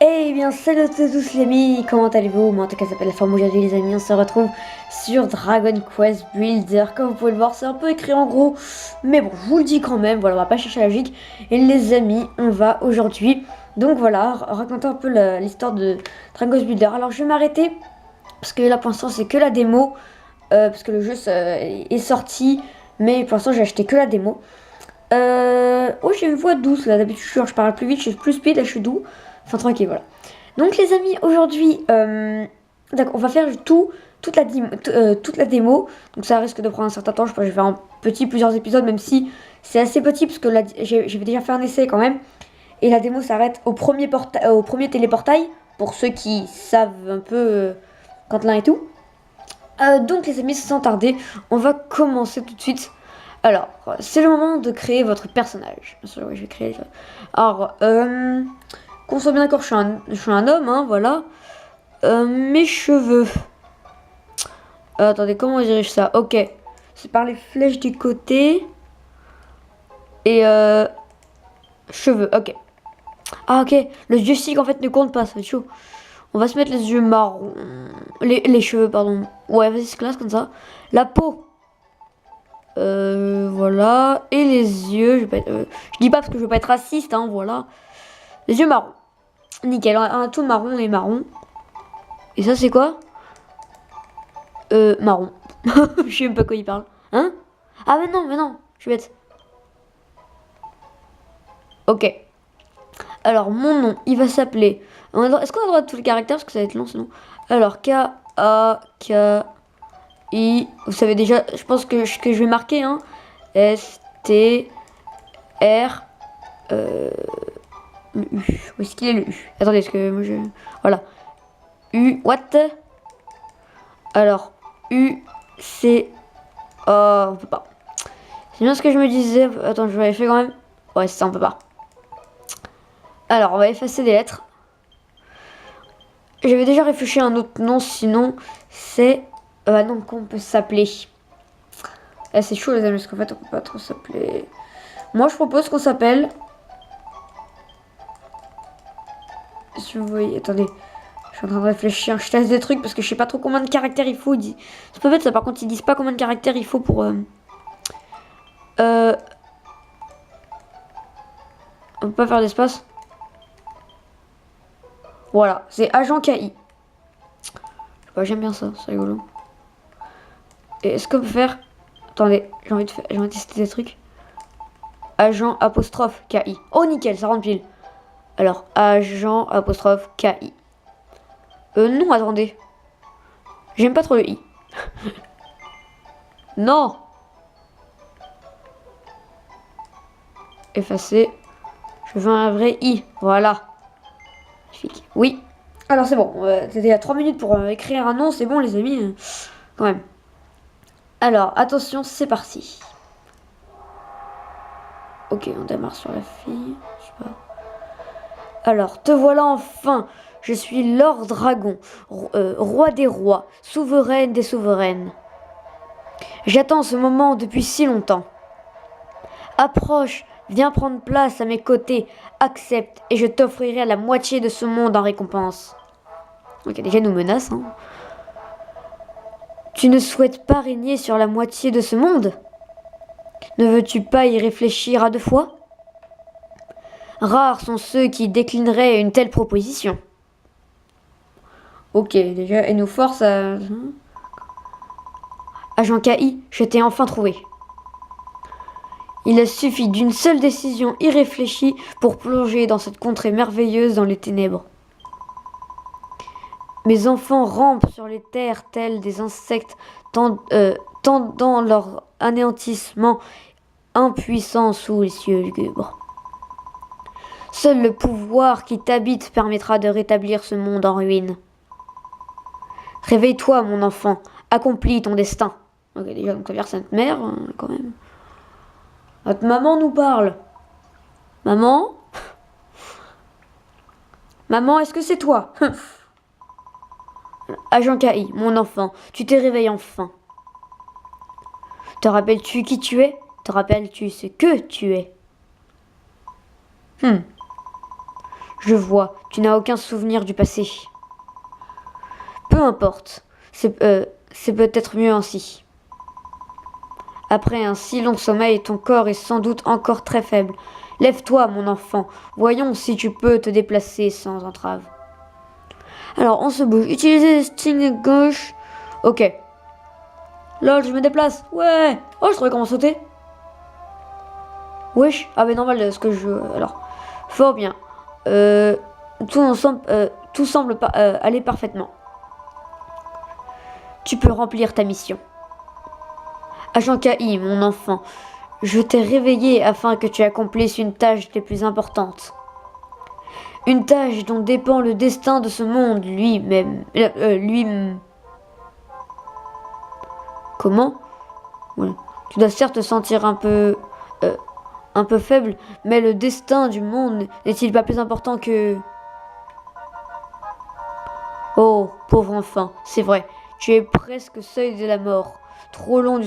Eh bien, salut à tous les amis, comment allez-vous? Moi en tout cas, ça s'appelle la forme aujourd'hui les amis, on se retrouve sur Dragon Quest Builder. Comme vous pouvez le voir, c'est un peu écrit en gros, mais bon, je vous le dis quand même, voilà, on va pas chercher la logique. Et les amis, on va aujourd'hui, donc voilà, raconter un peu l'histoire de Dragon Quest Builder. Alors je vais m'arrêter, parce que là pour l'instant c'est que la démo, parce que le jeu est sorti, mais pour l'instant j'ai acheté que la démo. Oh, j'ai une voix douce là, d'habitude je parle plus vite, je suis plus speed, là je suis doux. Enfin tranquille, voilà. Donc les amis, aujourd'hui, d'accord, on va faire toute la démo. Donc ça risque de prendre un certain temps, je pense que je vais faire un petit, plusieurs épisodes, même si c'est assez petit, parce que là, j'avais déjà fait un essai quand même. Et la démo s'arrête au premier téléportail, pour ceux qui savent un peu quand l'un et tout. Donc les amis, sans tarder, on va commencer tout de suite. Alors, c'est le moment de créer votre personnage. Bien sûr, oui, je vais créer. Alors, qu'on soit bien d'accord, je suis un homme, hein, voilà. Mes cheveux. Attendez, comment on dirige ça? Ok. C'est par les flèches du côté. Et cheveux, ok. Ah, ok. Le joystick en fait ne compte pas, ça va être chaud. On va se mettre les yeux marrons. Les cheveux, pardon. Ouais, vas-y, c'est classe comme ça. La peau. Voilà. Et les yeux. Je dis pas parce que je veux pas être raciste, hein, voilà. Les yeux marrons. Nickel, un tout marron et marron. Et ça, c'est quoi? Marron. Je sais même pas quoi il parle. Hein? Ah, mais non, je suis bête. Ok. Alors, mon nom, il va s'appeler. Est-ce qu'on a le droit de tous les caractères? Parce que ça va être long sinon. Alors, K-A-K-I. Vous savez déjà, je pense que je vais marquer, hein. S-T-R. Le U. Où est-ce qu'il est le U? Attendez, est-ce que moi je. Voilà. U. What? Alors, U. C. On peut pas. C'est bien ce que je me disais. Attends, je vais vérifier quand même. Ouais, ça, on peut pas. Alors, on va effacer des lettres. J'avais déjà réfléchi à un autre nom, sinon c'est... non, qu'on peut s'appeler. C'est chaud les amis, parce qu'en fait on peut pas trop s'appeler. Moi je propose qu'on s'appelle... Si vous voyez, attendez. Je suis en train de réfléchir, je teste des trucs parce que je sais pas trop combien de caractères il faut. C'est pas bête ça, par contre ils disent pas combien de caractères il faut pour... On peut pas faire d'espace. Voilà, c'est agent KI. J'aime bien ça, c'est rigolo. Et est-ce qu'on peut faire... Attendez, j'ai envie de tester des trucs. Agent apostrophe KI. Oh nickel, ça rentre pile. Alors, agent apostrophe KI. Non, attendez. J'aime pas trop le I. Non. Effacer. Je veux un vrai I. Voilà. Magnifique. Oui. Alors c'est bon. C'était à 3 minutes pour écrire un nom. C'est bon les amis. Quand même. Alors, attention, c'est parti. Ok, on démarre sur la fille. Je sais pas. Alors, te voilà enfin. Je suis Lord Dragon, roi des rois, souveraine des souveraines. J'attends ce moment depuis si longtemps. Approche, viens prendre place à mes côtés, accepte et je t'offrirai la moitié de ce monde en récompense. Ok, déjà nous menace, hein. Tu ne souhaites pas régner sur la moitié de ce monde? Ne veux-tu pas y réfléchir à deux fois? Rares sont ceux qui déclineraient une telle proposition. Ok, déjà, elle nous force à... Agent KI, je t'ai enfin trouvé. Il a suffi d'une seule décision irréfléchie pour plonger dans cette contrée merveilleuse dans les ténèbres. Mes enfants rampent sur les terres tels des insectes tendant leur anéantissement impuissant sous les cieux lugubres. Seul le pouvoir qui t'habite permettra de rétablir ce monde en ruine. Réveille-toi, mon enfant, accomplis ton destin. Ok, déjà, donc ça veut dire que c'est notre mère, quand même. Notre maman nous parle. Maman? Maman, est-ce que c'est toi? Agent KI, mon enfant, tu t'es réveillé enfin. Te rappelles-tu qui tu es? Te rappelles-tu ce que tu es? Je vois, tu n'as aucun souvenir du passé. Peu importe, c'est peut-être mieux ainsi. Après un si long sommeil, ton corps est sans doute encore très faible. Lève-toi, mon enfant. Voyons si tu peux te déplacer sans entrave. Alors, on se bouge. Utilisez le stick gauche. Ok. Lol, je me déplace. Ouais. Oh, je saurais comment sauter. Wesh. Ah, mais normal, ce que je... Alors, fort bien. Tout semble aller parfaitement. Tu peux remplir ta mission. Agent KI, mon enfant, je t'ai réveillé afin que tu accomplisses une tâche des plus importantes. Une tâche dont dépend le destin de ce monde lui-même. Comment? Ouais. Tu dois certes te sentir un peu faible, mais le destin du monde n'est-il pas plus important que... Oh, pauvre enfant, c'est vrai, tu es presque au seuil de la mort. Trop long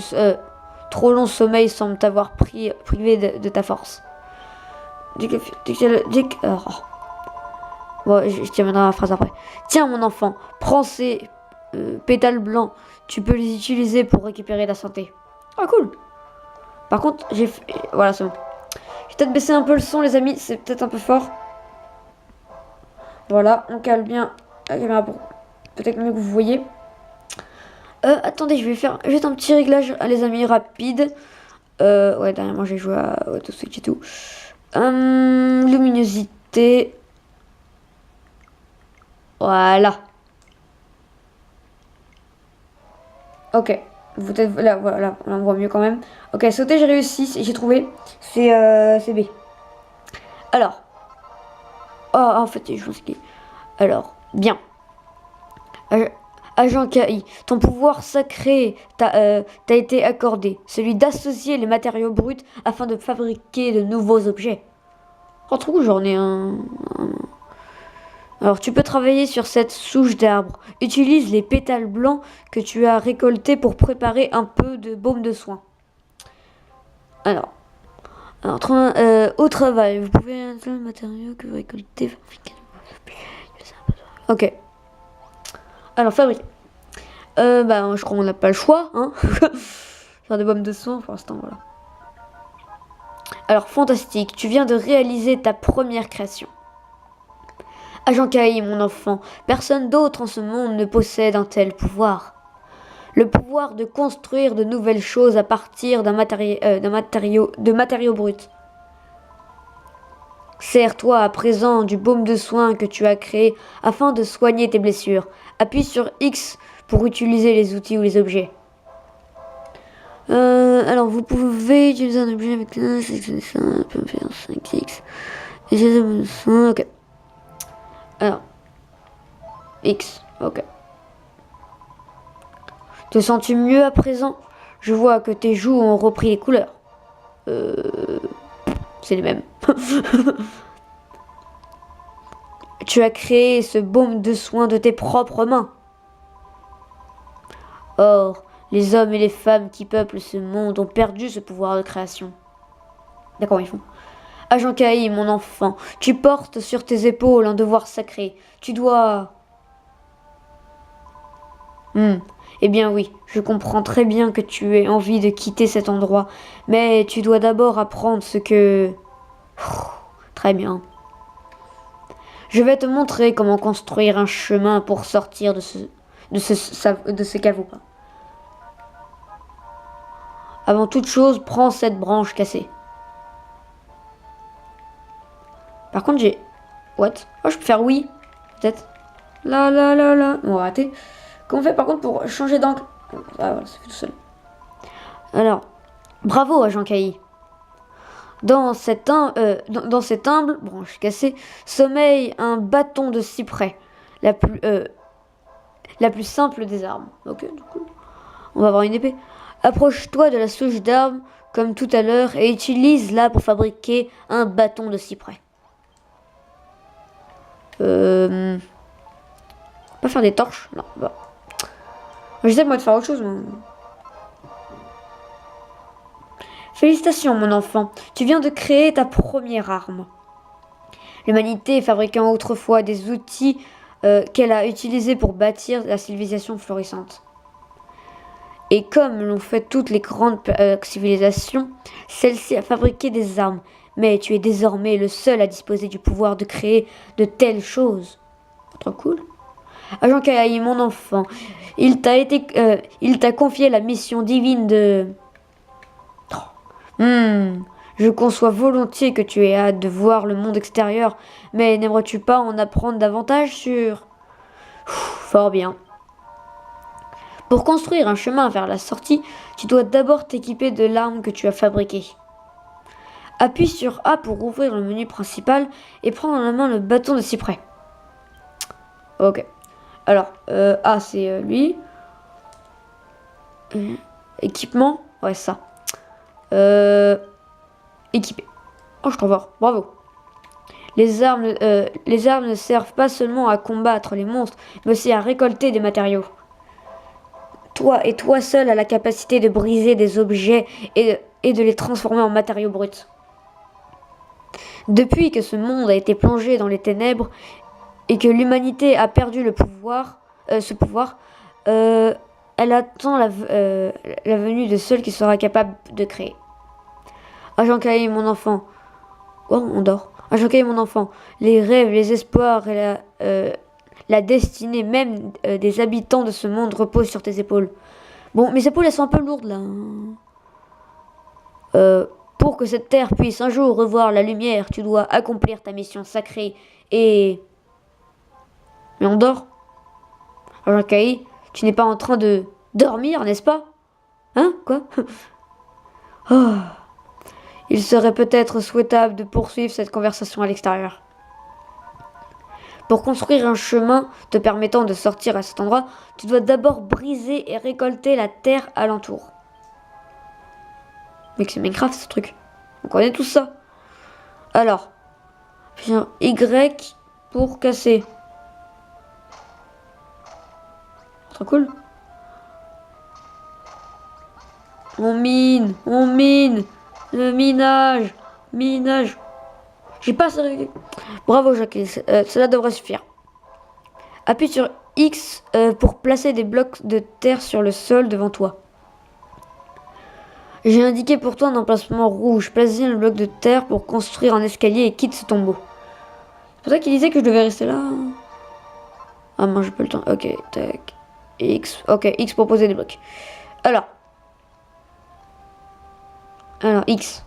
sommeil semble t'avoir privé de ta force. Bon, je terminerai ma phrase après. Tiens, mon enfant, prends ces pétales blancs. Tu peux les utiliser pour récupérer la santé. Ah, cool. Par contre, voilà, c'est bon. Je vais peut-être baisser un peu le son, les amis. C'est peut-être un peu fort. Voilà, on cale bien la caméra pour peut-être mieux que vous voyez. Attendez, je vais faire juste un petit réglage, les amis, rapide. Ouais, dernièrement, j'ai joué à AutoSwitch et tout. Luminosité. Voilà. Ok. Là, voilà, on voit mieux quand même. Ok, sauter, j'ai réussi, j'ai trouvé. C'est B. Alors. Oh, en fait, je pense qu'il... Alors, bien. Agent KI, ton pouvoir sacré t'a été accordé, celui d'associer les matériaux bruts afin de fabriquer de nouveaux objets. Oh, trop cool, j'en ai un... Alors, tu peux travailler sur cette souche d'arbre. Utilise les pétales blancs que tu as récoltés pour préparer un peu de baume de soin. Alors au travail, vous pouvez installer le matériau que vous récoltez. Ok. Alors, fabriquer. Je crois qu'on n'a pas le choix, hein. Faire des baumes de soin pour l'instant, voilà. Alors, fantastique, tu viens de réaliser ta première création. Agent KI, mon enfant, personne d'autre en ce monde ne possède un tel pouvoir. Le pouvoir de construire de nouvelles choses à partir de matériaux bruts. Sers-toi à présent du baume de soin que tu as créé afin de soigner tes blessures. Appuie sur X pour utiliser les outils ou les objets. Alors vous pouvez utiliser un objet avec un 5X. Ok. Alors. X. Ok. Te sens-tu mieux à présent? Je vois que tes joues ont repris les couleurs. C'est les mêmes. Tu as créé ce baume de soin de tes propres mains. Or, les hommes et les femmes qui peuplent ce monde ont perdu ce pouvoir de création. D'accord, ils font. Agent KI, mon enfant, tu portes sur tes épaules un devoir sacré. Tu dois... Eh bien oui, je comprends très bien que tu aies envie de quitter cet endroit, mais tu dois d'abord apprendre ce que... Très bien. Je vais te montrer comment construire un chemin pour sortir de ce caveau. Avant toute chose, prends cette branche cassée. Par contre, j'ai... What? Oh, je peux faire oui, peut-être. Là. On va rater. Comment on fait par contre pour changer d'angle? Ah voilà, ça fait tout seul. Alors, bravo agent KI. Dans cette humble branche cassée sommeille un bâton de cyprès, la plus simple des armes. Ok, du coup, on va avoir une épée. Approche-toi de la souche d'arbre comme tout à l'heure et utilise-la pour fabriquer un bâton de cyprès. Pas faire des torches? Non, bah. J'essaie moi de faire autre chose. Moi. Félicitations mon enfant, tu viens de créer ta première arme. l'humanité fabriquant autrefois des outils qu'elle a utilisés pour bâtir la civilisation florissante. Et comme l'ont fait toutes les grandes civilisations, celle-ci a fabriqué des armes, mais tu es désormais le seul à disposer du pouvoir de créer de telles choses. Trop cool. Agent Kaï, mon enfant, il t'a confié la mission divine de... Je conçois volontiers que tu aies hâte de voir le monde extérieur, mais n'aimerais-tu pas en apprendre davantage sur... Fort bien. Pour construire un chemin vers la sortie, tu dois d'abord t'équiper de l'arme que tu as fabriquée. Appuie sur A pour ouvrir le menu principal et prends dans la main le bâton de cyprès. Ok. Alors, A c'est lui. Équipement, ouais ça. Équipé. Oh, je t'en vois. Bravo. Les armes ne servent pas seulement à combattre les monstres, mais aussi à récolter des matériaux. Toi seul as la capacité de briser des objets et de les transformer en matériaux bruts. Depuis que ce monde a été plongé dans les ténèbres et que l'humanité a perdu ce pouvoir, elle attend la venue de ceux qui sera capable de créer. Agent Kaï, mon enfant. Oh, on dort. Agent Kaï, mon enfant. Les rêves, les espoirs et la destinée même des habitants de ce monde reposent sur tes épaules. Bon, mes épaules, elles sont un peu lourdes, là. Pour que cette terre puisse un jour revoir la lumière, tu dois accomplir ta mission sacrée et... Mais on dort. Agent Kaï, tu n'es pas en train de dormir, n'est-ce pas? Hein? Quoi? Oh. Il serait peut-être souhaitable de poursuivre cette conversation à l'extérieur. Pour construire un chemin te permettant de sortir à cet endroit, tu dois d'abord briser et récolter la terre alentour. Mais que c'est Minecraft ce truc. On connaît tout ça. Alors, Y pour casser. Trop cool. On mine. Le minage. J'ai pas... Bravo Jacques, cela devrait suffire. Appuie sur X pour placer des blocs de terre sur le sol devant toi. J'ai indiqué pour toi un emplacement rouge. Place un bloc de terre pour construire un escalier et quitte ce tombeau. C'est pour ça qu'il disait que je devais rester là. Ah moi j'ai pas le temps. Ok, tac. X. Ok, X pour poser des blocs. Alors, X.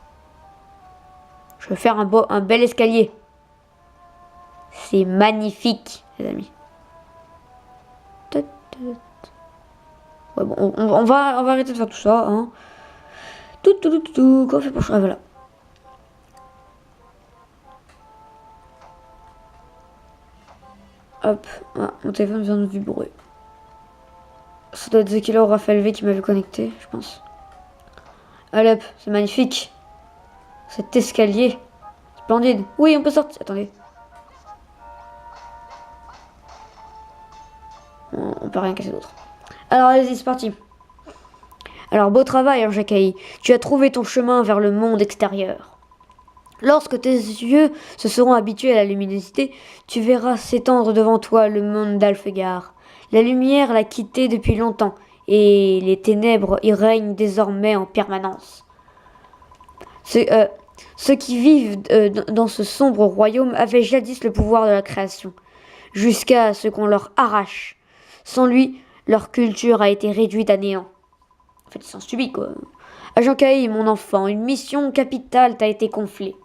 Je vais faire un bel escalier. C'est magnifique, les amis. Ouais, bon, on va arrêter de faire tout ça. Hein. Tout. Quoi fait pour ça? Ah, voilà. Hop. Ah, mon téléphone vient de vibrer. Ça doit être The Killer ou Raphaël V qui m'avait connecté, je pense. Allez hop, c'est magnifique. Cet escalier. Splendide. Oui, on peut sortir. Attendez. On peut rien casser d'autre. Alors allez-y, c'est parti. Alors beau travail, hein, Jacques. Tu as trouvé ton chemin vers le monde extérieur. Lorsque tes yeux se seront habitués à la luminosité, tu verras s'étendre devant toi le monde d'Alfegard. La lumière l'a quitté depuis longtemps, et les ténèbres y règnent désormais en permanence. Ceux qui vivent dans ce sombre royaume avaient jadis le pouvoir de la création, jusqu'à ce qu'on leur arrache. Sans lui, leur culture a été réduite à néant. En fait, ils sont stupides, quoi. Agent Kaï, mon enfant, une mission capitale t'a été confiée.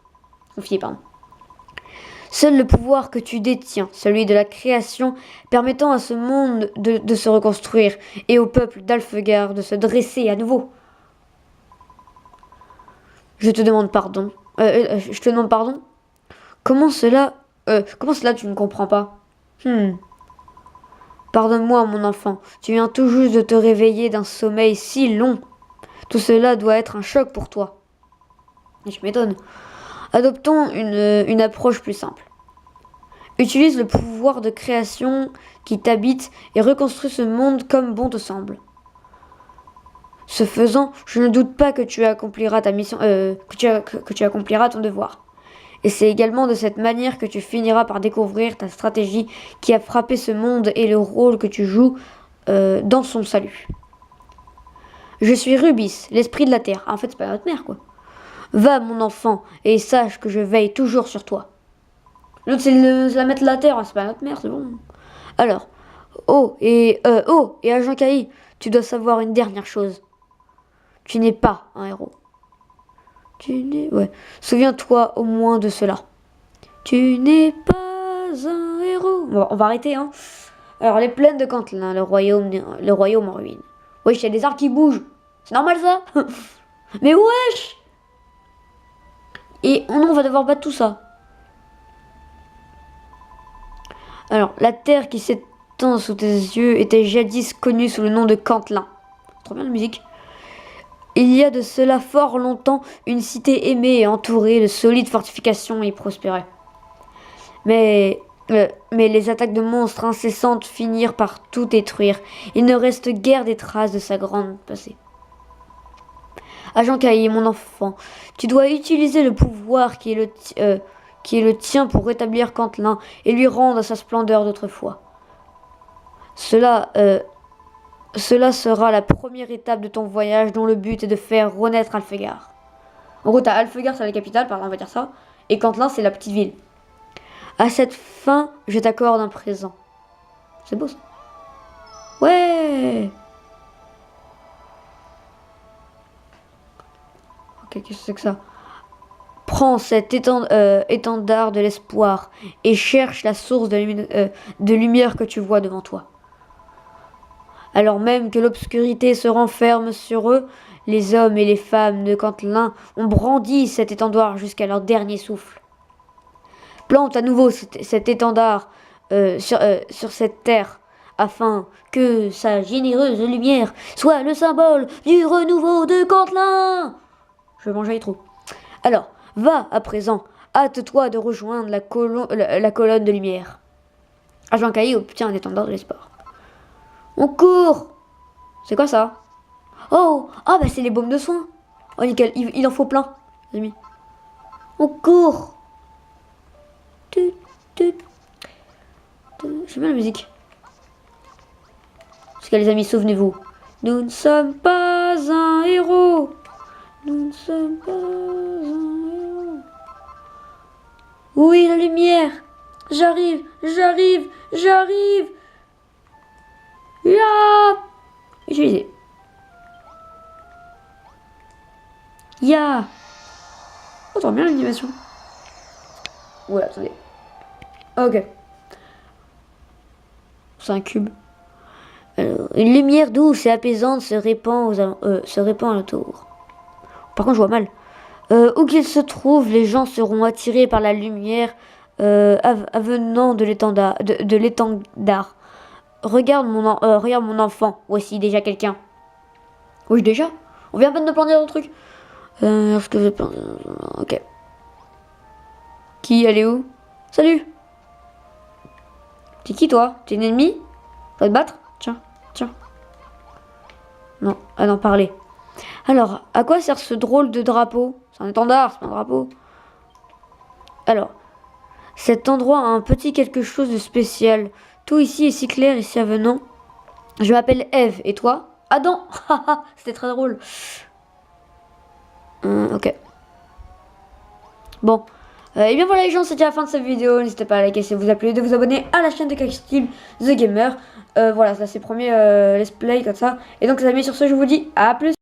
Seul le pouvoir que tu détiens, celui de la création, permettant à ce monde de se reconstruire et au peuple d'Alfegard de se dresser à nouveau. Je te demande pardon. Comment cela tu ne comprends pas? Pardonne-moi, mon enfant. Tu viens tout juste de te réveiller d'un sommeil si long. Tout cela doit être un choc pour toi. Et je m'étonne. Adoptons une approche plus simple. Utilise le pouvoir de création qui t'habite et reconstruis ce monde comme bon te semble. Ce faisant, je ne doute pas que tu accompliras ta mission, que tu accompliras ton devoir. Et c'est également de cette manière que tu finiras par découvrir ta stratégie qui a frappé ce monde et le rôle que tu joues dans son salut. Je suis Rubis, l'esprit de la terre. Ah, en fait, c'est pas notre mère, quoi. Va, mon enfant, et sache que je veille toujours sur toi. L'autre, c'est la maître de la terre, c'est pas notre mère, c'est bon. Alors, agent Kai, tu dois savoir une dernière chose. Tu n'es pas un héros. Ouais. Souviens-toi au moins de cela. Tu n'es pas un héros. Bon, on va arrêter, hein. Alors, les plaines de Cantlin, le royaume en ruine. Wesh, il y a des arbres qui bougent. C'est normal, ça. Mais wesh. Et on va devoir battre tout ça. Alors, la terre qui s'étend sous tes yeux était jadis connue sous le nom de Cantlin. Trop bien la musique. Il y a de cela fort longtemps, une cité aimée et entourée de solides fortifications y prospérait. Mais les attaques de monstres incessantes finirent par tout détruire. Il ne reste guère des traces de sa grande passé. Agent Kai, mon enfant, tu dois utiliser le pouvoir qui est le tien pour rétablir Cantlin et lui rendre sa splendeur d'autrefois. Cela sera la première étape de ton voyage dont le but est de faire renaître Alfegard. En gros, t'as Alfegard, c'est la capitale, pardon, on va dire ça, et Cantlin, c'est la petite ville. À cette fin, je t'accorde un présent. C'est beau ça. Ouais. Ok, qu'est-ce que c'est que ça? Prends cet étendard de l'espoir et cherche la source de lumière que tu vois devant toi. Alors même que l'obscurité se renferme sur eux, les hommes et les femmes de Cantlin ont brandi cet étendard jusqu'à leur dernier souffle. Plante à nouveau cet étendard sur cette terre, afin que sa généreuse lumière soit le symbole du renouveau de Cantlin. Je vais manger trop. Alors, va à présent, hâte-toi de rejoindre la colonne de lumière. Agent Kai obtient un étendard de l'espoir. On court. C'est quoi ça? Oh, ah bah c'est les baumes de soins. Oh nickel, il en faut plein, les amis. On court. J'aime bien la musique. Parce que les amis, souvenez-vous, nous ne sommes pas un héros. Nous ne sommes pas un héros. Oui, la lumière. J'arrive. Ya. Utilisé. Ya. Oh, t'entends bien l'animation. Ouais, attendez. Ok. C'est un cube. Alors, une lumière douce et apaisante se répand autour. Par contre, je vois mal. Où qu'il se trouve, les gens seront attirés par la lumière avenant de l'étendard. Regarde mon enfant. Voici déjà quelqu'un. Oui, déjà. On vient à peine de planter un truc. Est-ce que je vais planter... Ok. Qui? Elle est où? Salut. T'es qui toi? T'es une ennemie? Tu vas te battre? Tiens. Non, ah non, parler. Alors, à quoi sert ce drôle de drapeau? C'est un étendard, c'est pas un drapeau. Alors, cet endroit a un petit quelque chose de spécial. Tout ici est si clair et si avenant. Je m'appelle Eve, et toi? Adam. C'était très drôle. Ok. Bon. Et bien voilà les gens, c'était la fin de cette vidéo. N'hésitez pas à liker si vous a plu, de vous abonner à la chaîne de Kaksteel The Gamer. Voilà, ça c'est le premier let's play comme ça. Et donc les amis, sur ce, je vous dis à plus.